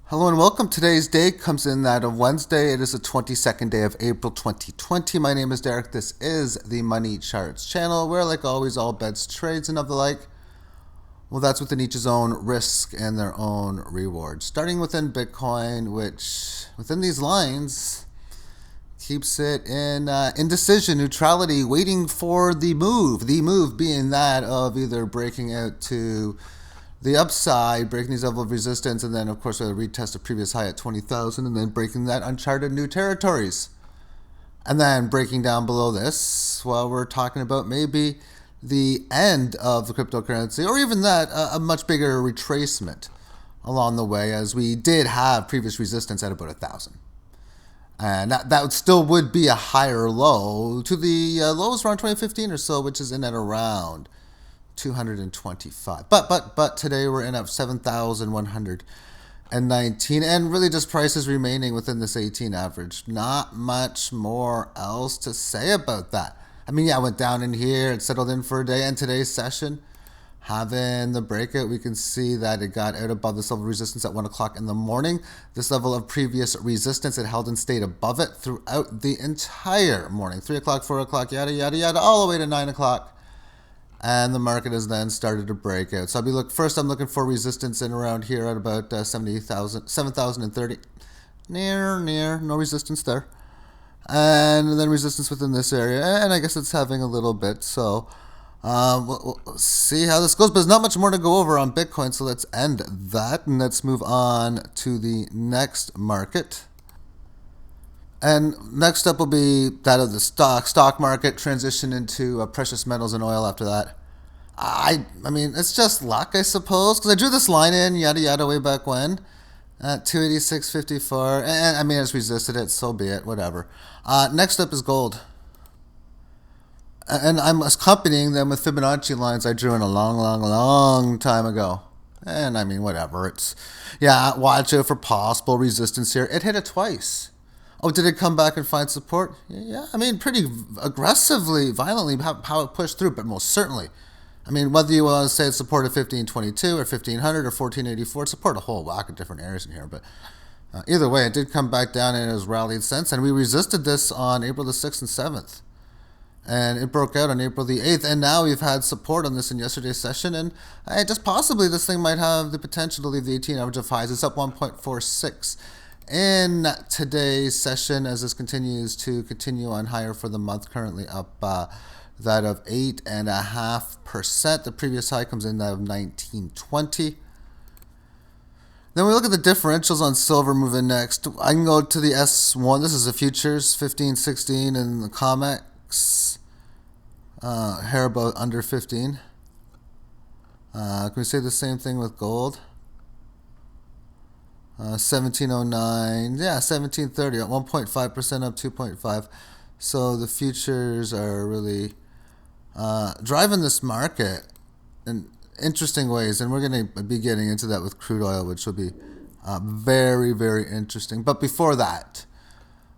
Hello and welcome. Today's day comes in that of Wednesday. It is the 22nd day of April 2020. My name is Derek. This is the Money Charts channel where, like always, all bets, trades, and of the like, well, that's within each's own risk and their own reward. Starting within Bitcoin, which within these lines keeps it in indecision, neutrality, waiting for the move. The move being that of either breaking out to the upside, breaking these level of resistance, and then, of course, we'll retest the previous high at 20,000, and then breaking that uncharted new territories. And then breaking down below this, well, we're talking about maybe the end of the cryptocurrency, or even that, a much bigger retracement along the way, as we did have previous resistance at about 1,000. And that still would be a higher low to the lows around 2015 or so, which is in at around 225. But today we're in at 7,119, and really just prices remaining within this 18 average. Not much more else to say about that. I mean, yeah, I went down in here, it settled in for a day, and today's session, having the breakout, we can see that it got out above this level of resistance at 1 o'clock in the morning. This level of previous resistance, it held and stayed above it throughout the entire morning. 3 o'clock, 4 o'clock, yada, yada, yada, all the way to 9 o'clock. And the market has then started to break out. So I'm looking for resistance in around here at about 7,030. Near, no resistance there. And then resistance within this area. And I guess it's having a little bit. So we'll see how this goes. But there's not much more to go over on Bitcoin. So let's end that. And let's move on to the next market. And next up will be that of the stock market, transition into precious metals and oil after that. I mean, it's just luck, I suppose, because I drew this line in, yada, yada, way back when, at 286.54, and I mean, it's resisted it, so be it, whatever. Next up is gold. And I'm accompanying them with Fibonacci lines I drew in a long time ago. And I mean, whatever, watch out for possible resistance here. It hit it twice. Oh, did it come back and find support? Yeah, I mean, pretty aggressively, violently, how it pushed through, but most certainly. I mean, whether you want to say it's support at 1522 or 1500 or 1484, it's support a whole whack of different areas in here. But either way, it did come back down and it has rallied since. And we resisted this on April the 6th and 7th. And it broke out on April the 8th. And now we've had support on this in yesterday's session. And just possibly this thing might have the potential to leave the 18 average of highs. It's up 1.46. In today's session, as this continue on higher for the month, currently up that of 8.5%. The previous high comes in that of 1920. Then we look at the differentials on silver moving next. I can go to the S1. This is the futures, 15, 16, and the COMEX. Hair about under 15. Can we say the same thing with gold? 1709, 1730 at 1.5% up 2.5. So the futures are really driving this market in interesting ways, and we're going to be getting into that with crude oil, which will be very, very interesting. But before that,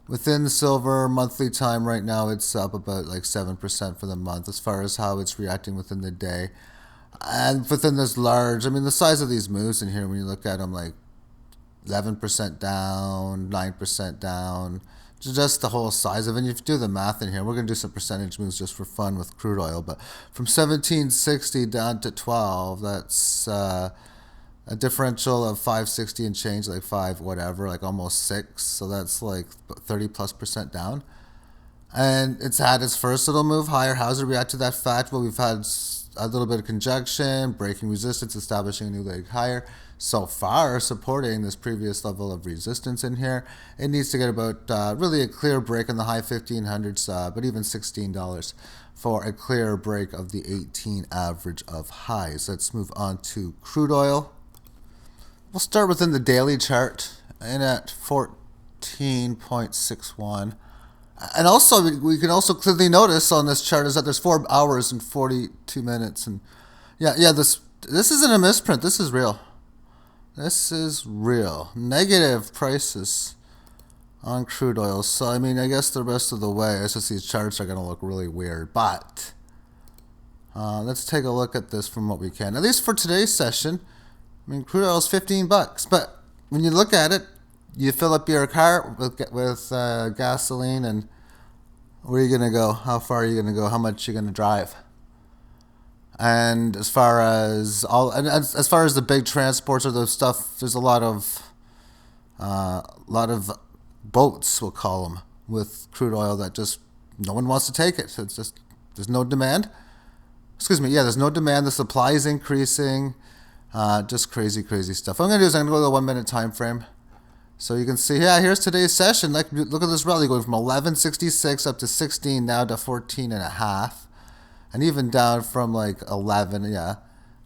within the silver monthly time right now, it's up about like 7% for the month as far as how it's reacting within the day. And within this large, I mean, the size of these moves in here, when you look at them, like 11% down, 9% down, just the whole size of it. And if you do the math in here, we're going to do some percentage moves just for fun with crude oil. But from 1760 down to 12, that's a differential of 560 and change, like 5 whatever, like almost 6. So that's like 30+% down. And it's had its first little move higher. How does it react to that fact? Well, we've had a little bit of conjunction, breaking resistance, establishing a new leg higher. So far, supporting this previous level of resistance in here. It needs to get about really a clear break in the high 1500s, but even $16 for a clear break of the 18 average of highs. Let's move on to crude oil. We'll start within the daily chart and at 14.61. And also, we can also clearly notice on this chart is that there's 4 hours and 42 minutes. And this isn't a misprint. This is real. This is real. Negative prices on crude oil. So, I mean, I guess the rest of the way, it's just these charts are going to look really weird. But let's take a look at this from what we can. At least for today's session, I mean, crude oil is $15. But when you look at it, you fill up your car with gasoline, and where are you gonna go? How far are you gonna go? How much are you gonna drive? And as far as as far as the big transports or those stuff, there's a lot of boats, we'll call them, with crude oil that just no one wants to take it. So it's just there's no demand. Excuse me. Yeah, there's no demand. The supply is increasing. Just crazy, crazy stuff. What I'm gonna do is I'm gonna go to the 1 minute time frame, so you can see. Yeah, here's today's session. Like, look at this rally going from 11.66 up to 16, now to 14.5. And even down from like 11, yeah,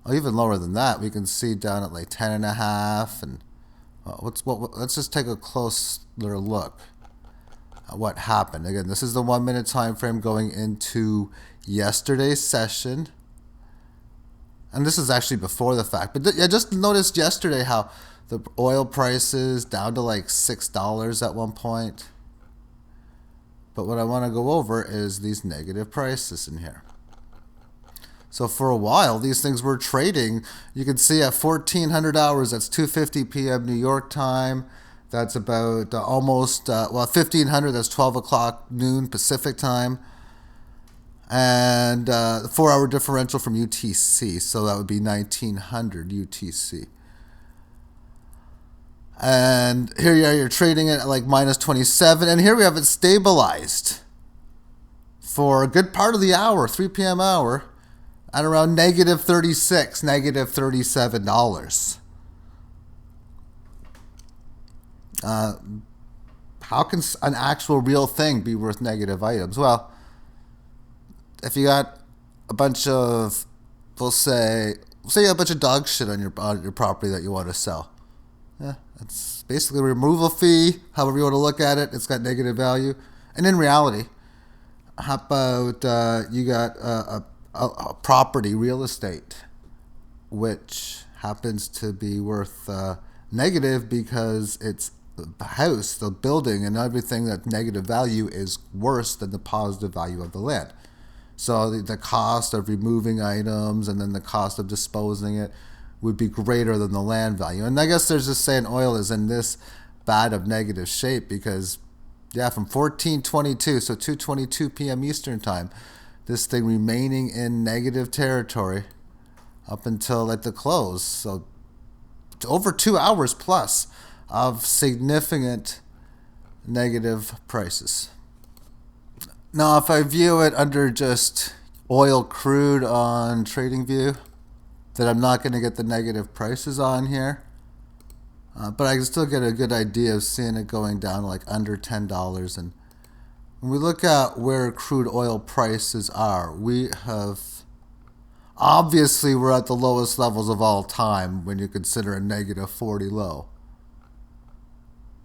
or even lower than that, we can see down at like 10.5. And let's just take a closer look at what happened. Again, this is the 1 minute time frame going into yesterday's session, and this is actually before the fact. But I just noticed yesterday how the oil prices down to like $6 at one point. But what I want to go over is these negative prices in here. So for a while, these things were trading. You can see at 1400 hours, that's 2:50 p.m. New York time. That's about almost, 1500, that's 12 o'clock noon Pacific time. And the 4-hour differential from UTC, so that would be 1900 UTC. And here you are, you're trading it at like minus 27. And here we have it stabilized for a good part of the hour, 3 p.m. hour, at around negative 36, negative $37. How can an actual real thing be worth negative items? Well, if you got a bunch of, we'll say you have a bunch of dog shit on your property that you want to sell. Yeah, it's basically a removal fee, however you want to look at it. It's got negative value. And in reality, how about you got a property, real estate, which happens to be worth negative because it's the house, the building, and everything that negative value is worse than the positive value of the land. So the cost of removing items and then the cost of disposing it would be greater than the land value. And I guess there's this saying oil is in this bad of negative shape because, yeah, from 14:22, so 2:22 p.m. Eastern time, this thing remaining in negative territory up until at the close. So over 2 hours plus of significant negative prices. Now, if I view it under just oil crude on TradingView, that I'm not going to get the negative prices on here. But I can still get a good idea of seeing it going down to like under $10. And when we look at where crude oil prices are, we have, obviously we're at the lowest levels of all time when you consider a negative 40 low.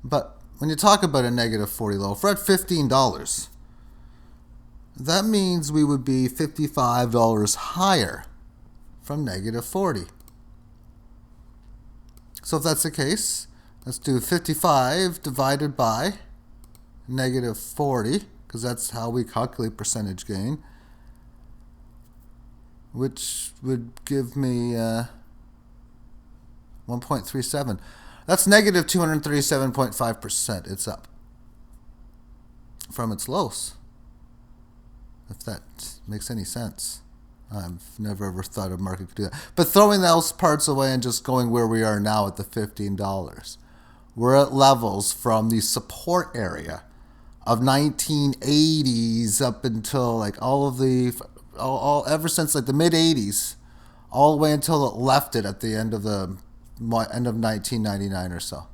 But when you talk about a negative 40 low, if we're at $15, that means we would be $55 higher from negative 40. So if that's the case, let's do 55 divided by negative 40, because that's how we calculate percentage gain, which would give me 1.37. That's negative 237.5%. It's up from its lows, if that makes any sense. I've never ever thought a market could do that. But throwing those parts away and just going where we are now at the $15, we're at levels from the support area of 1980s up until like all ever since like the mid 80s, all the way until it left it at the end of 1999 or so.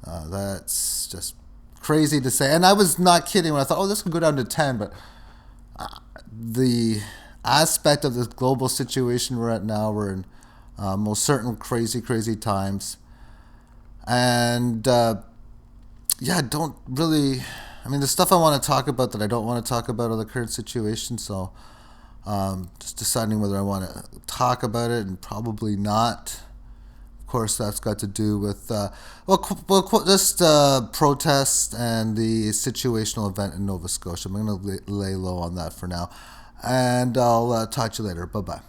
That's just crazy to say. And I was not kidding when I thought, oh, this could go down to 10, but the aspect of this global situation we're at now, we're in most certain crazy times. And don't really, the stuff I want to talk about that I don't want to talk about are the current situation. So just deciding whether I want to talk about it and probably not. Of course, that's got to do with protests and the situational event in Nova Scotia. I'm going to lay low on that for now. And I'll talk to you later. Bye-bye.